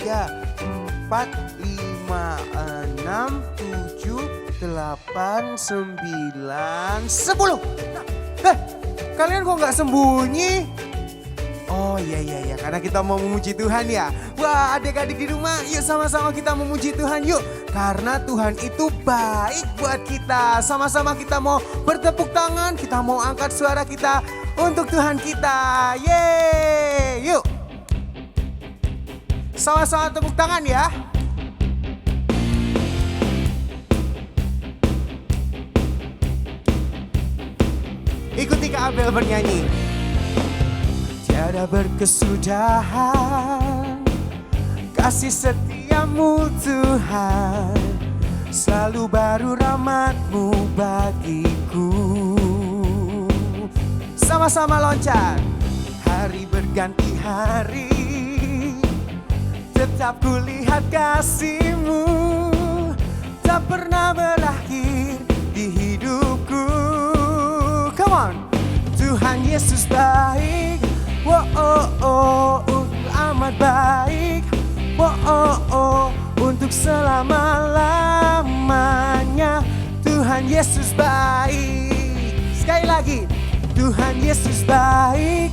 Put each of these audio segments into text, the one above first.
4, 5, 6, 7, 8, 9, 10. Kalian kok nggak sembunyi? Oh iya, karena kita mau memuji Tuhan ya. Wah, adik-adik di rumah, yuk sama-sama kita memuji Tuhan yuk. Karena Tuhan itu baik buat kita. Sama-sama kita mau bertepuk tangan, kita mau angkat suara kita untuk Tuhan kita. Yeay, yuk. Sama-sama tepuk tangan ya. Ikuti Kak Abel bernyanyi. Tiada berkesudahan kasih setiamu Tuhan, selalu baru rahmat-Mu bagiku. Sama-sama loncat. Hari berganti hari, tetap kulihat kasih-Mu, tak pernah berakhir di hidupku. Come on. Tuhan Yesus baik, untuk amat baik, untuk selama-lamanya. Tuhan Yesus baik. Sekali lagi, Tuhan Yesus baik,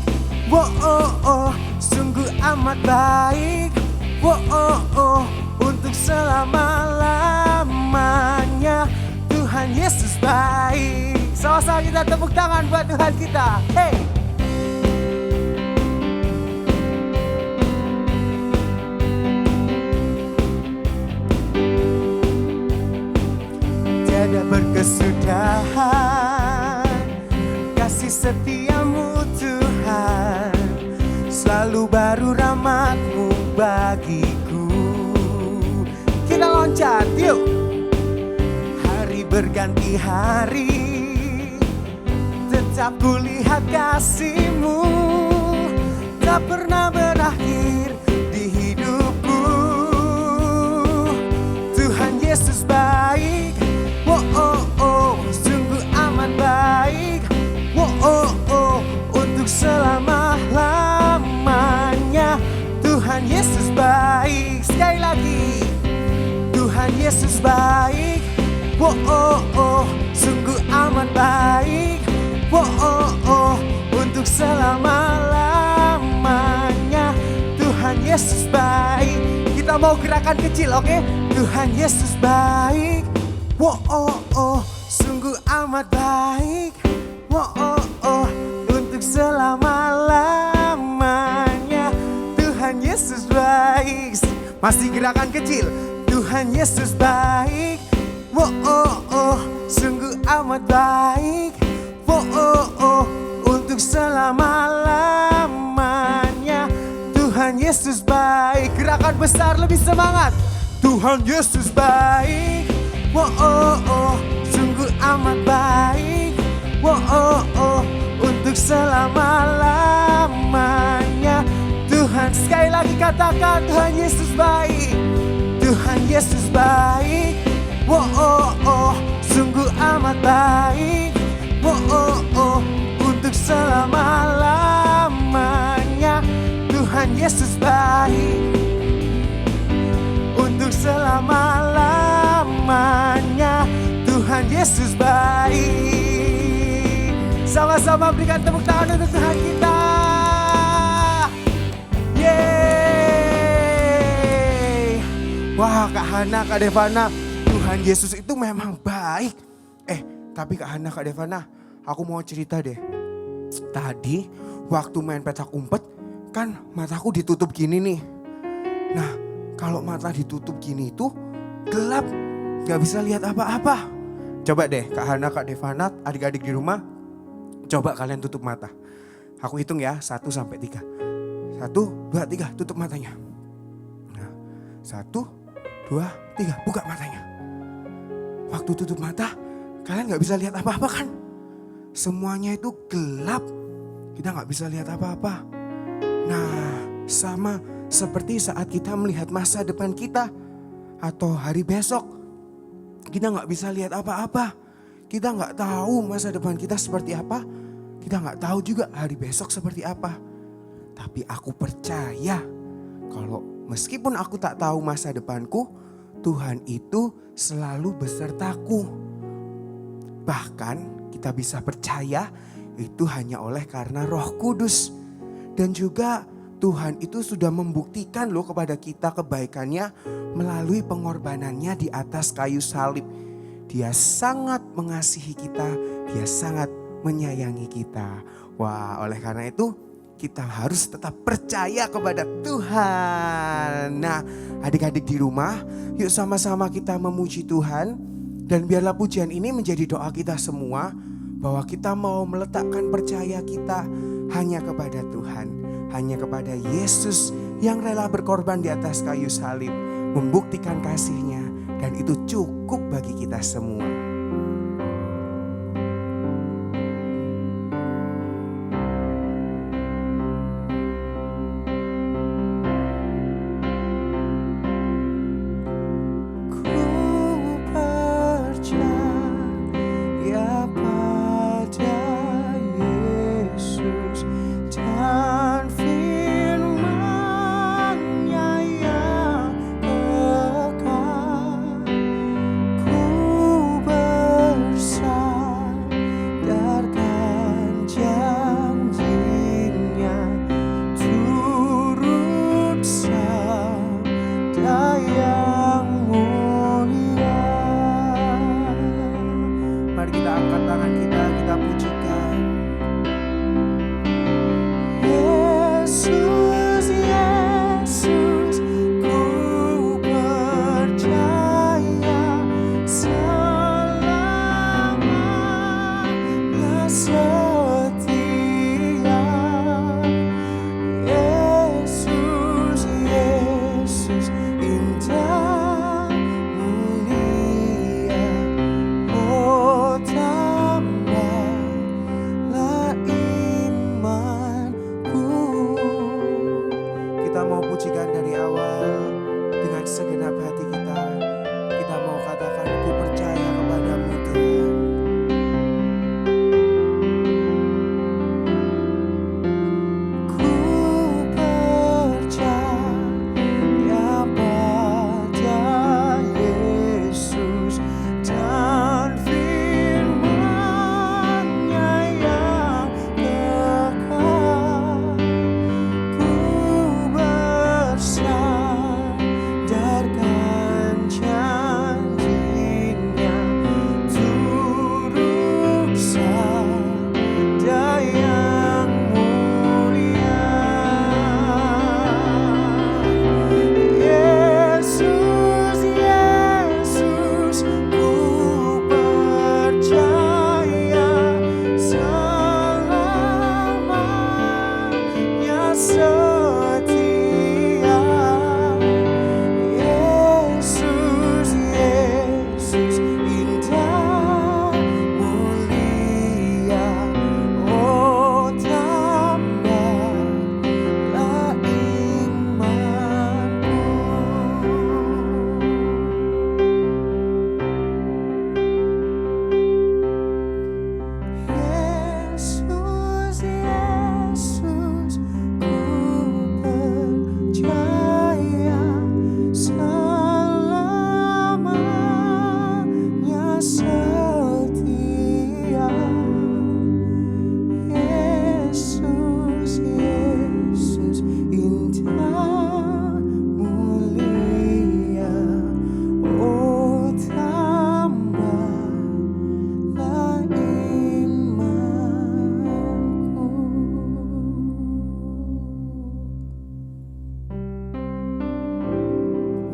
sungguh amat baik, untuk selama-lamanya. Tuhan Yesus baik. Sama-sama kita tepuk tangan buat Tuhan kita. Hey. Tiada berkesudahan kasih setiamu Tuhan, selalu baru rahmat-Mu bagiku. Kita loncat yuk. Hari berganti hari, tetap kulihat kasih-Mu, tak pernah berakhir di hidupku. Tuhan Yesus baik, sungguh amat baik, untuk selama-lamanya. Tuhan Yesus baik. Sekali lagi, Tuhan Yesus baik, sungguh amat baik, untuk selama-lamanya. Tuhan Yesus baik. Kita mau gerakan kecil, oke? Tuhan Yesus baik, sungguh amat baik, untuk selama-lamanya. Tuhan Yesus baik. Masih gerakan kecil. Tuhan Yesus baik, sungguh amat baik, untuk selama-lamanya. Tuhan Yesus baik. Gerakan besar lebih semangat. Tuhan Yesus baik, sungguh amat baik, untuk selama-lamanya. Tuhan, sekali lagi katakan Tuhan Yesus baik. Tuhan Yesus baik, sungguh amat baik, untuk selama-lamanya. Tuhan Yesus baik, untuk selama-lamanya. Tuhan Yesus baik. Sama-sama berikan tepuk tangan untuk Tuhan kita. Yeay. Wah, Kak Hana, Kak Devana, Tuhan Yesus itu memang baik. Tapi Kak Hana, Kak Devana, aku mau cerita deh. Tadi waktu main petak umpet, kan mataku ditutup gini nih. Nah, kalau mata ditutup gini itu gelap, gak bisa lihat apa-apa. Coba deh Kak Hana, Kak Devana, adik-adik di rumah, coba kalian tutup mata. Aku hitung ya, 1 sampai 3. 1, 2, 3, tutup matanya. Nah, 1, 2, 3, buka matanya. Waktu tutup mata, kalian gak bisa lihat apa-apa kan? Semuanya itu gelap, kita gak bisa lihat apa-apa. Nah, sama seperti saat kita melihat masa depan kita atau hari besok, kita gak bisa lihat apa-apa. Kita gak tahu masa depan kita seperti apa, kita gak tahu juga hari besok seperti apa. Tapi aku percaya kalau meskipun aku tak tahu masa depanku, Tuhan itu selalu besertaku. Bahkan kita bisa percaya itu hanya oleh karena Roh Kudus. Dan juga Tuhan itu sudah membuktikan loh kepada kita kebaikannya melalui pengorbanannya di atas kayu salib. Dia sangat mengasihi kita, dia sangat menyayangi kita. Wah, oleh karena itu kita harus tetap percaya kepada Tuhan. Nah, adik-adik di rumah, yuk sama-sama kita memuji Tuhan. Dan biarlah pujian ini menjadi doa kita semua, bahwa kita mau meletakkan percaya kita hanya kepada Tuhan. Hanya kepada Yesus yang rela berkorban di atas kayu salib. Membuktikan kasih-Nya, dan itu cukup bagi kita semua.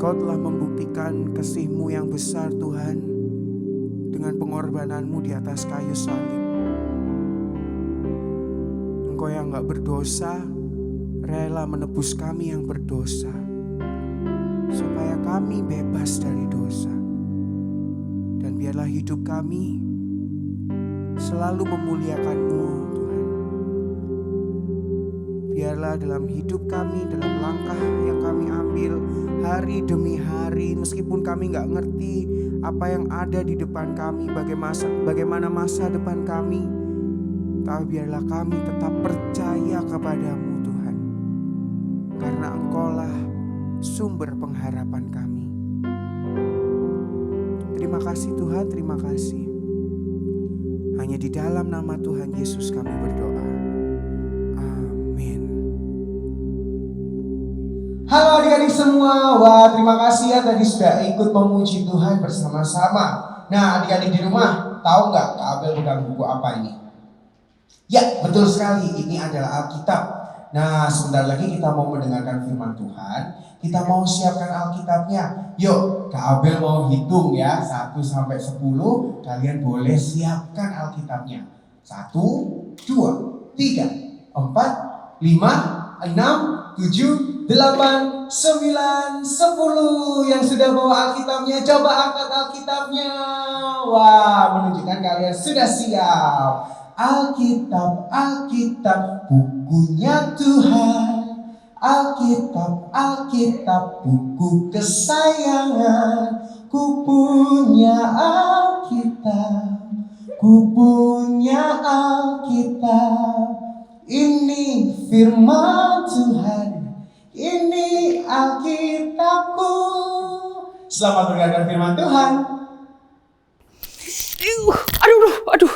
Engkau telah membuktikan kasih-Mu yang besar Tuhan, dengan pengorbanan-Mu di atas kayu salib. Engkau yang gak berdosa, rela menebus kami yang berdosa, supaya kami bebas dari dosa. Dan biarlah hidup kami selalu memuliakan-Mu Tuhan. Biarlah dalam hidup kami, dalam langkah yang kami ambil hari demi hari, meskipun kami gak ngerti apa yang ada di depan kami, bagaimana masa depan kami, tapi biarlah kami tetap percaya kepada-Mu Tuhan. Karena Engkaulah sumber pengharapan kami. Terima kasih Tuhan, terima kasih. Hanya di dalam nama Tuhan Yesus kami berdoa. Amin. Halo adik-adik semua, wah terima kasih ya tadi sudah ikut memuji Tuhan bersama-sama. Nah adik-adik di rumah, tahu nggak Kak Abel pegang buku apa ini? Ya betul sekali, ini adalah Alkitab. Nah sebentar lagi kita mau mendengarkan firman Tuhan. Kita mau siapkan Alkitabnya. Yuk Kak Abel mau hitung ya 1 sampai 10. Kalian boleh siapkan Alkitabnya. 1, 2, 3, 4, 5, 6, 7, 8, 9, 10. Yang sudah bawa Alkitabnya, coba angkat Alkitabnya. Wah, menunjukkan kalian sudah siap. Alkitab, Alkitab, bukunya Tuhan. Alkitab, Alkitab, buku kesayangan. Ku punya Alkitab, ku punya Alkitab. Ini firman Tuhan, ini Alkitabku. Selamat mendengarkan firman Tuhan. Aduh.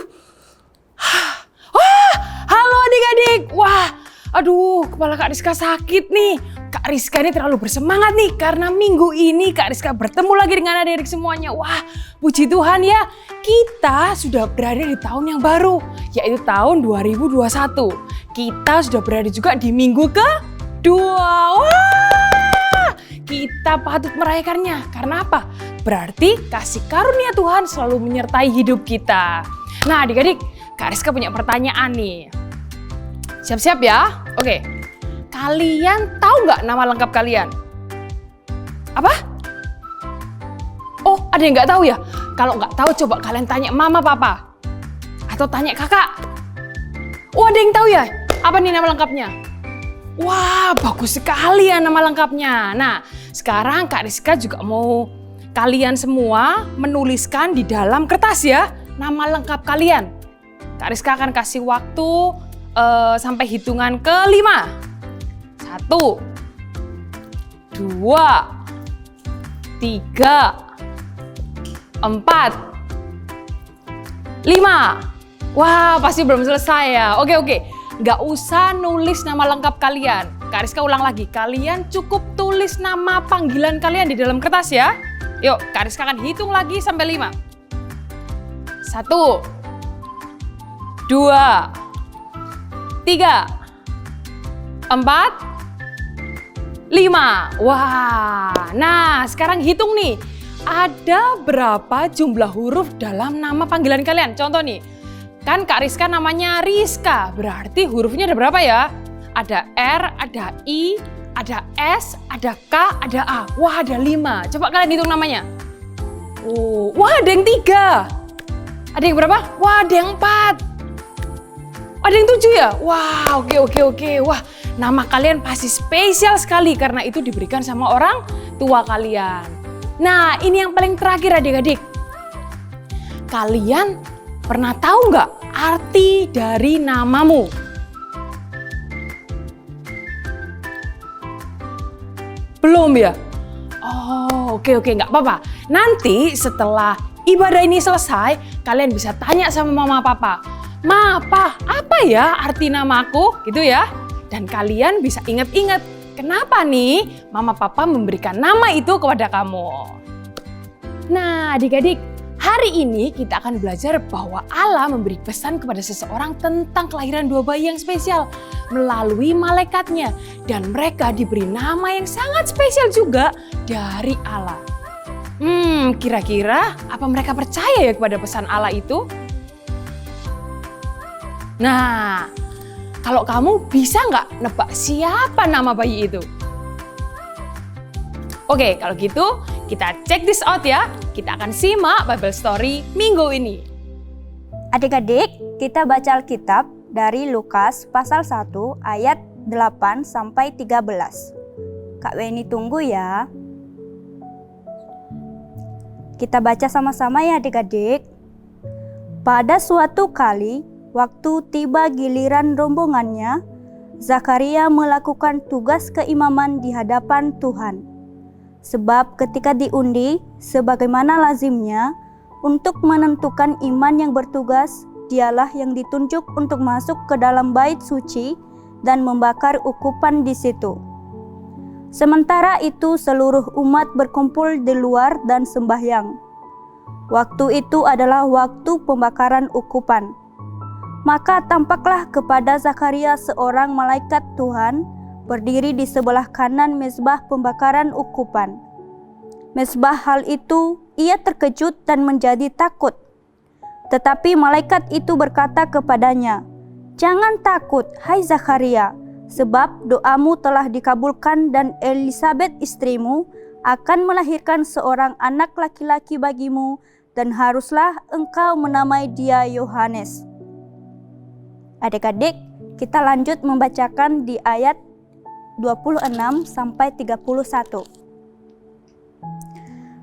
Wah, halo adik-adik. Wah, aduh, kepala Kak Rizka sakit nih. Kak Rizka ini terlalu bersemangat nih karena minggu ini Kak Rizka bertemu lagi dengan adik-adik semuanya. Wah, puji Tuhan ya. Kita sudah berada di tahun yang baru, yaitu tahun 2021. Kita sudah berada juga di minggu kedua. Wah, kita patut merayakannya. Karena apa? Berarti kasih karunia Tuhan selalu menyertai hidup kita. Nah adik-adik, Kak Rizka punya pertanyaan nih. Siap-siap ya? Oke. Kalian tahu nggak nama lengkap kalian? Apa? Oh, ada yang nggak tahu ya? Kalau nggak tahu coba kalian tanya mama papa. Atau tanya kakak. Oh, ada yang tahu ya? Apa nih nama lengkapnya? Wah, bagus sekali ya nama lengkapnya. Nah, sekarang Kak Rizka juga mau kalian semua menuliskan di dalam kertas ya nama lengkap kalian. Kak Rizka akan kasih waktu sampai hitungan ke-5. 1, 2, 3, 4, 5. Wah, pasti belum selesai ya. Oke. Nggak usah nulis nama lengkap kalian. Kak Rizka ulang lagi. Kalian cukup tulis nama panggilan kalian di dalam kertas ya. Yuk, Kak Rizka akan hitung lagi sampai 5. 1, 2, 3, 4, 5. Wah, nah sekarang hitung nih. Ada berapa jumlah huruf dalam nama panggilan kalian? Contoh nih, kan Kak Rizka namanya Rizka. Berarti hurufnya ada berapa ya? Ada R, ada I, ada S, ada K, ada A. Wah, ada 5. Coba kalian hitung namanya. Oh, wah ada yang 3. Ada yang berapa? Wah, ada yang 4. Ada yang 7 ya? Wah, oke. Wah, nama kalian pasti spesial sekali karena itu diberikan sama orang tua kalian. Nah, ini yang paling terakhir adik-adik. Kalian pernah tahu nggak arti dari namamu? Belum ya? Oh, oke, nggak apa-apa. Nanti setelah ibadah ini selesai, kalian bisa tanya sama mama papa. Ma, pa, apa ya arti namaku? Gitu ya. Dan kalian bisa ingat-ingat kenapa nih mama papa memberikan nama itu kepada kamu. Nah adik-adik, hari ini kita akan belajar bahwa Allah memberi pesan kepada seseorang tentang kelahiran 2 bayi yang spesial melalui malaikatnya. Dan mereka diberi nama yang sangat spesial juga dari Allah. Kira-kira apa mereka percaya ya kepada pesan Allah itu? Nah, kalau kamu bisa nggak nebak siapa nama bayi itu? Oke, kalau gitu kita check this out ya. Kita akan simak Bible Story minggu ini. Adik-adik, kita baca Alkitab dari Lukas pasal 1 ayat 8 sampai 13. Kak Weni tunggu ya. Kita baca sama-sama ya adik-adik. Pada suatu kali, waktu tiba giliran rombongannya, Zakaria melakukan tugas keimaman di hadapan Tuhan. Sebab ketika diundi, sebagaimana lazimnya, untuk menentukan iman yang bertugas, dialah yang ditunjuk untuk masuk ke dalam bait suci dan membakar ukupan di situ. Sementara itu seluruh umat berkumpul di luar dan sembahyang. Waktu itu adalah waktu pembakaran ukupan. Maka tampaklah kepada Zakaria seorang malaikat Tuhan berdiri di sebelah kanan mezbah pembakaran ukupan. Mezbah hal itu, ia terkejut dan menjadi takut. Tetapi malaikat itu berkata kepadanya, "Jangan takut, hai Zakaria, sebab doamu telah dikabulkan dan Elisabet istrimu akan melahirkan seorang anak laki-laki bagimu dan haruslah engkau menamai dia Yohanes." Adik-adik, kita lanjut membacakan di ayat 26 sampai 31.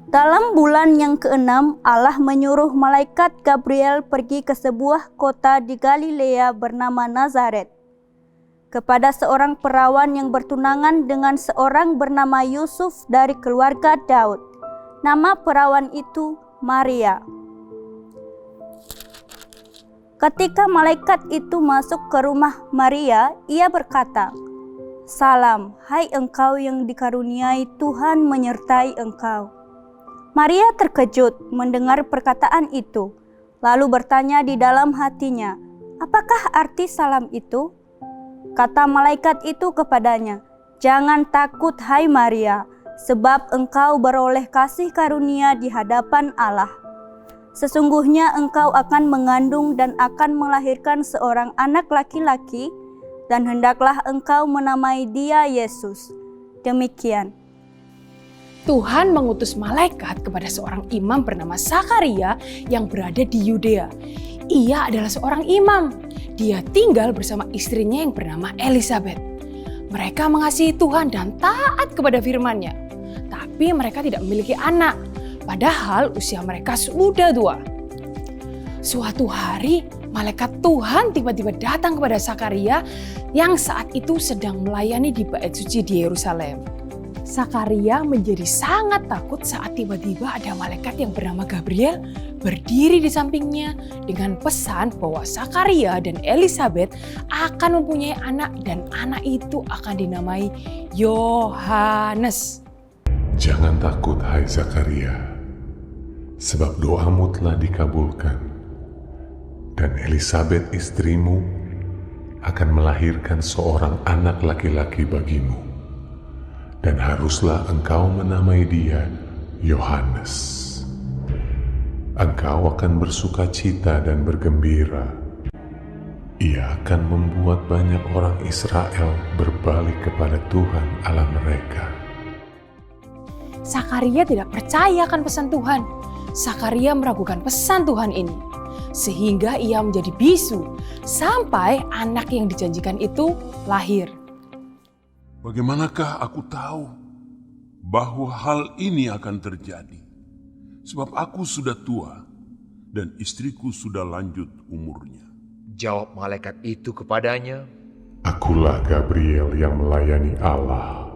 Dalam bulan yang ke-6, Allah menyuruh malaikat Gabriel pergi ke sebuah kota di Galilea bernama Nazaret, kepada seorang perawan yang bertunangan dengan seorang bernama Yusuf dari keluarga Daud. Nama perawan itu Maria. Ketika malaikat itu masuk ke rumah Maria, ia berkata, "Salam, hai engkau yang dikaruniai Tuhan menyertai engkau." Maria terkejut mendengar perkataan itu, lalu bertanya di dalam hatinya, "Apakah arti salam itu?" Kata malaikat itu kepadanya, "Jangan takut hai Maria, sebab engkau beroleh kasih karunia di hadapan Allah. Sesungguhnya engkau akan mengandung dan akan melahirkan seorang anak laki-laki, dan hendaklah engkau menamai dia Yesus." Demikian. Tuhan mengutus malaikat kepada seorang imam bernama Zakaria yang berada di Yudea. Ia adalah seorang imam. Dia tinggal bersama istrinya yang bernama Elisabet. Mereka mengasihi Tuhan dan taat kepada firman-Nya. Tapi mereka tidak memiliki anak, padahal usia mereka sudah tua. Suatu hari, malaikat Tuhan tiba-tiba datang kepada Zakaria yang saat itu sedang melayani di bait suci di Yerusalem. Zakaria menjadi sangat takut saat tiba-tiba ada malaikat yang bernama Gabriel berdiri di sampingnya dengan pesan bahwa Zakaria dan Elisabet akan mempunyai anak dan anak itu akan dinamai Yohanes. Jangan takut hai Zakaria, sebab doamu telah dikabulkan, dan Elisabet istrimu akan melahirkan seorang anak laki-laki bagimu. Dan haruslah engkau menamai dia Yohanes. Engkau akan bersuka cita dan bergembira. Ia akan membuat banyak orang Israel berbalik kepada Tuhan Allah mereka. Zakaria tidak percaya akan pesan Tuhan. Zakaria meragukan pesan Tuhan ini, sehingga ia menjadi bisu sampai anak yang dijanjikan itu lahir. Bagaimanakah aku tahu bahwa hal ini akan terjadi? Sebab aku sudah tua dan istriku sudah lanjut umurnya. Jawab malaikat itu kepadanya, Akulah Gabriel yang melayani Allah,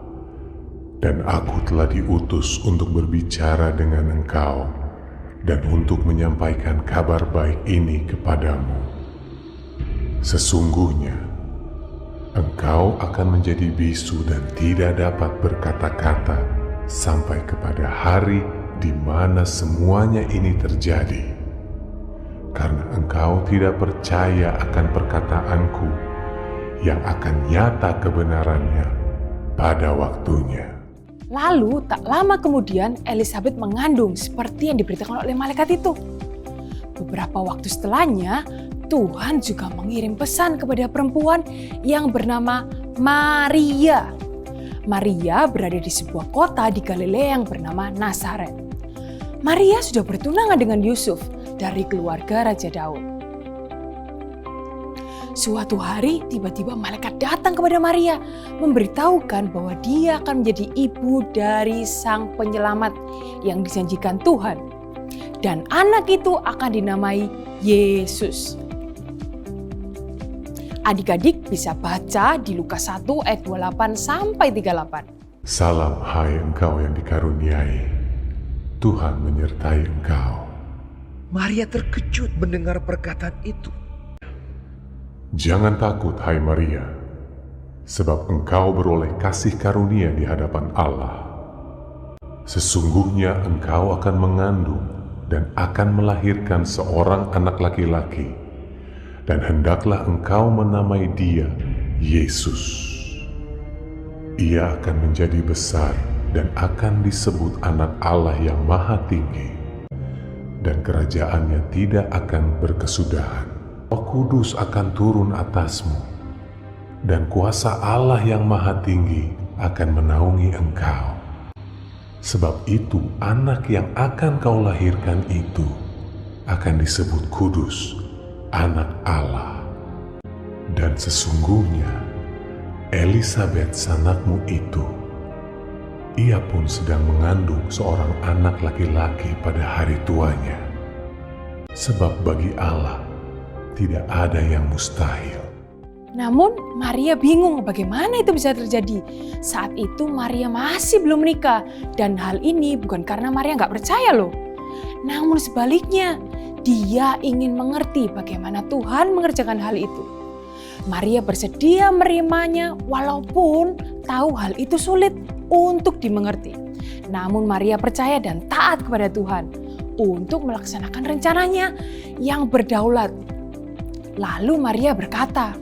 dan aku telah diutus untuk berbicara dengan engkau dan untuk menyampaikan kabar baik ini kepadamu. Sesungguhnya, engkau akan menjadi bisu dan tidak dapat berkata-kata sampai kepada hari di mana semuanya ini terjadi, karena engkau tidak percaya akan perkataanku yang akan nyata kebenarannya pada waktunya. Lalu tak lama kemudian Elisabet mengandung seperti yang diberitakan oleh malaikat itu. Beberapa waktu setelahnya, Tuhan juga mengirim pesan kepada perempuan yang bernama Maria. Maria berada di sebuah kota di Galilea yang bernama Nazaret. Maria sudah bertunangan dengan Yusuf dari keluarga Raja Daud. Suatu hari tiba-tiba malaikat datang kepada Maria memberitahukan bahwa dia akan menjadi ibu dari sang penyelamat yang dijanjikan Tuhan. Dan anak itu akan dinamai Yesus. Adik-adik bisa baca di Lukas 1 ayat 28 sampai 38. Salam hai engkau yang dikaruniai, Tuhan menyertai engkau. Maria terkejut mendengar perkataan itu. Jangan takut hai Maria, sebab engkau beroleh kasih karunia di hadapan Allah. Sesungguhnya engkau akan mengandung dan akan melahirkan seorang anak laki-laki, dan hendaklah engkau menamai dia Yesus. Ia akan menjadi besar dan akan disebut anak Allah yang Maha Tinggi, dan kerajaannya tidak akan berkesudahan. Roh Kudus akan turun atasmu, dan kuasa Allah yang Maha Tinggi akan menaungi engkau. Sebab itu anak yang akan kau lahirkan itu akan disebut kudus, anak Allah. Dan sesungguhnya Elisabet sanakmu itu, ia pun sedang mengandung seorang anak laki-laki pada hari tuanya. Sebab bagi Allah tidak ada yang mustahil. Namun Maria bingung bagaimana itu bisa terjadi. Saat itu Maria masih belum menikah. Dan hal ini bukan karena Maria nggak percaya loh. Namun sebaliknya, dia ingin mengerti bagaimana Tuhan mengerjakan hal itu. Maria bersedia menerimanya walaupun tahu hal itu sulit untuk dimengerti. Namun Maria percaya dan taat kepada Tuhan untuk melaksanakan rencananya yang berdaulat. Lalu Maria berkata,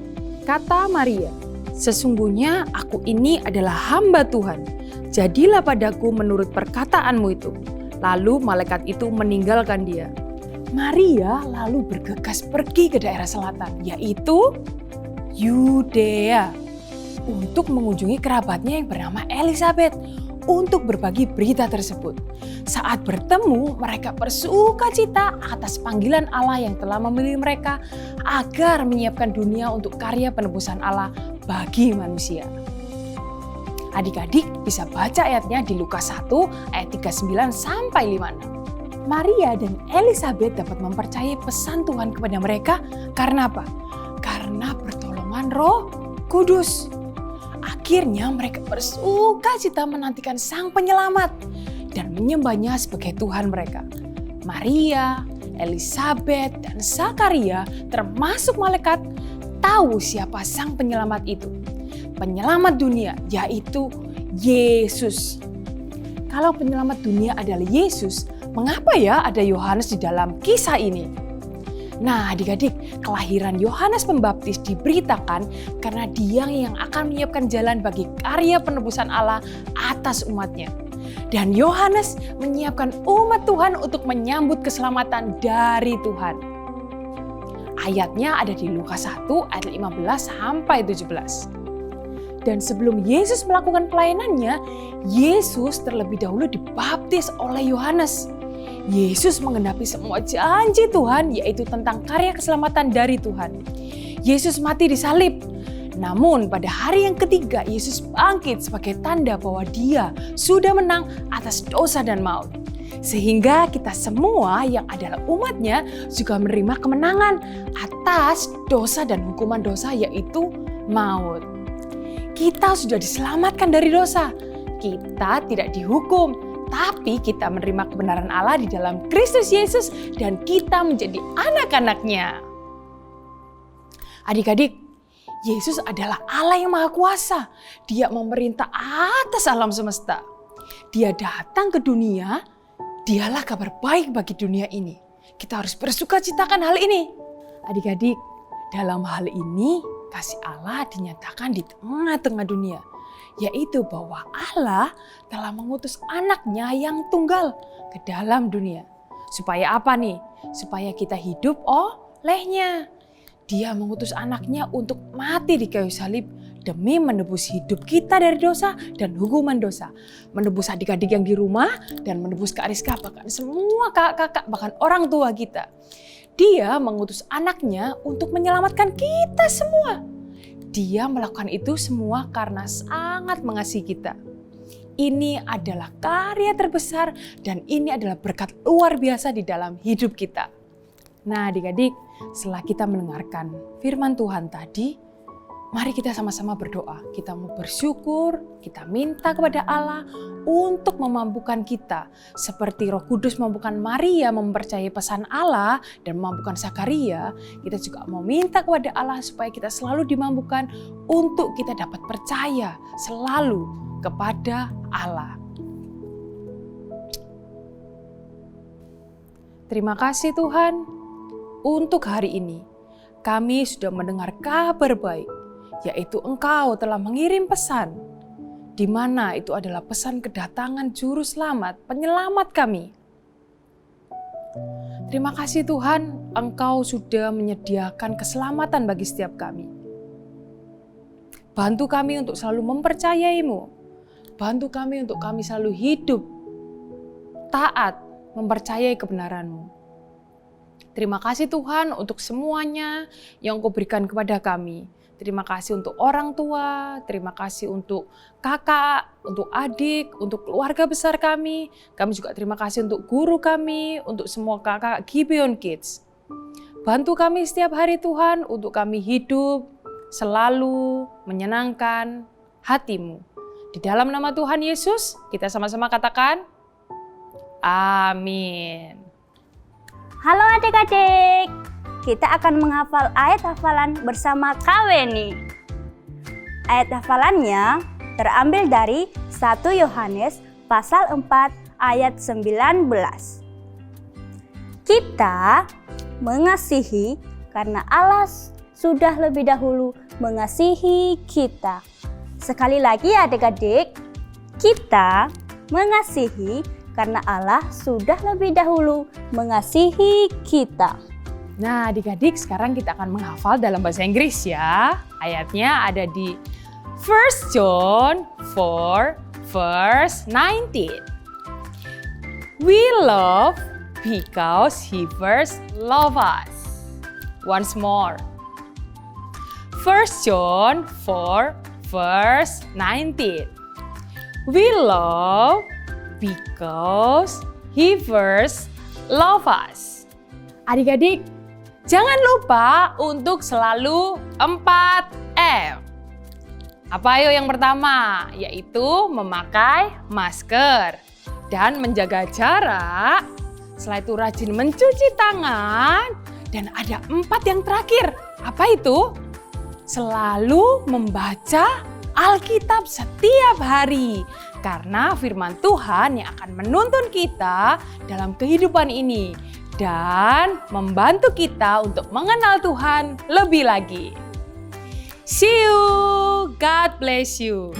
kata Maria, "Sesungguhnya aku ini adalah hamba Tuhan. Jadilah padaku menurut perkataanmu itu." Lalu malaikat itu meninggalkan dia. Maria lalu bergegas pergi ke daerah selatan, yaitu Yudea, untuk mengunjungi kerabatnya yang bernama Elisabet untuk berbagi berita tersebut. Saat bertemu, mereka bersukacita atas panggilan Allah yang telah memilih mereka agar menyiapkan dunia untuk karya penebusan Allah bagi manusia. Adik-adik bisa baca ayatnya di Lukas 1 ayat 39 sampai 56. Maria dan Elisabet dapat mempercayai pesan Tuhan kepada mereka karena apa? Karena pertolongan Roh Kudus. Akhirnya mereka bersukacita menantikan Sang Penyelamat dan menyembahnya sebagai Tuhan mereka. Maria, Elisabet, dan Zakaria termasuk malaikat tahu siapa Sang Penyelamat itu. Penyelamat dunia, yaitu Yesus. Kalau penyelamat dunia adalah Yesus, mengapa ya ada Yohanes di dalam kisah ini? Nah adik-adik, kelahiran Yohanes Pembaptis diberitakan karena dia yang akan menyiapkan jalan bagi karya penebusan Allah atas umatnya. Dan Yohanes menyiapkan umat Tuhan untuk menyambut keselamatan dari Tuhan. Ayatnya ada di Lukas 1 ayat 15 sampai 17. Dan sebelum Yesus melakukan pelayanannya, Yesus terlebih dahulu dibaptis oleh Yohanes. Yesus menggenapi semua janji Tuhan, yaitu tentang karya keselamatan dari Tuhan. Yesus mati disalib. Namun pada hari yang ketiga Yesus bangkit sebagai tanda bahwa dia sudah menang atas dosa dan maut. Sehingga kita semua yang adalah umatnya juga menerima kemenangan atas dosa dan hukuman dosa, yaitu maut. Kita sudah diselamatkan dari dosa. Kita tidak dihukum, tapi kita menerima kebenaran Allah di dalam Kristus Yesus dan kita menjadi anak-anaknya. Adik-adik, Yesus adalah Allah yang Maha Kuasa. Dia memerintah atas alam semesta. Dia datang ke dunia, dialah kabar baik bagi dunia ini. Kita harus bersukacitakan hal ini. Adik-adik, dalam hal ini kasih Allah dinyatakan di tengah-tengah dunia. Yaitu bahwa Allah telah mengutus anaknya yang tunggal ke dalam dunia. Supaya apa nih? Supaya kita hidup olehnya. Dia mengutus anaknya untuk mati di kayu salib demi menebus hidup kita dari dosa dan hukuman dosa. Menebus adik-adik yang di rumah dan menebus Kak Rizka, bahkan semua kakak-kakak, bahkan orang tua kita. Dia mengutus anaknya untuk menyelamatkan kita semua. Dia melakukan itu semua karena sangat mengasihi kita. Ini adalah karya terbesar dan ini adalah berkat luar biasa di dalam hidup kita. Nah adik-adik, setelah kita mendengarkan firman Tuhan tadi, Mari kita sama-sama berdoa. Kita mau bersyukur, kita minta kepada Allah untuk memampukan kita. Seperti Roh Kudus memampukan Maria mempercayai pesan Allah dan memampukan Zakaria, kita juga mau minta kepada Allah supaya kita selalu dimampukan untuk kita dapat percaya selalu kepada Allah. Terima kasih Tuhan untuk hari ini. Kami sudah mendengar kabar baik, yaitu Engkau telah mengirim pesan, di mana itu adalah pesan kedatangan Juru Selamat, penyelamat kami. Terima kasih Tuhan, Engkau sudah menyediakan keselamatan bagi setiap kami. Bantu kami untuk selalu mempercayai-Mu. Bantu kami untuk kami selalu hidup, taat, mempercayai kebenaran-Mu. Terima kasih Tuhan untuk semuanya yang Kau berikan kepada kami. Terima kasih untuk orang tua, terima kasih untuk kakak, untuk adik, untuk keluarga besar kami. Kami juga terima kasih untuk guru kami, untuk semua kakak Gibeon Kids. Bantu kami setiap hari Tuhan untuk kami hidup selalu menyenangkan hati-Mu. Di dalam nama Tuhan Yesus, kita sama-sama katakan, amin. Halo adik-adik, kita akan menghafal ayat hafalan bersama Kak Weni. Ayat hafalannya terambil dari 1 Yohanes pasal 4 ayat 19. Kita mengasihi karena Allah sudah lebih dahulu mengasihi kita. Sekali lagi adik-adik, kita mengasihi karena Allah sudah lebih dahulu mengasihi kita. Nah adik-adik sekarang kita akan menghafal dalam bahasa Inggris ya. Ayatnya ada di 1 John 4 verse 19. We love because He first loved us. Once more. 1 John 4 verse 19. We love because He first loved us. Adik-adik, jangan lupa untuk selalu 4M. Apa ayo yang pertama? Yaitu memakai masker dan menjaga jarak. Setelah itu rajin mencuci tangan. Dan ada 4 yang terakhir. Apa itu? Selalu membaca Alkitab setiap hari. Karena firman Tuhan yang akan menuntun kita dalam kehidupan ini. Dan membantu kita untuk mengenal Tuhan lebih lagi. See you. God bless you.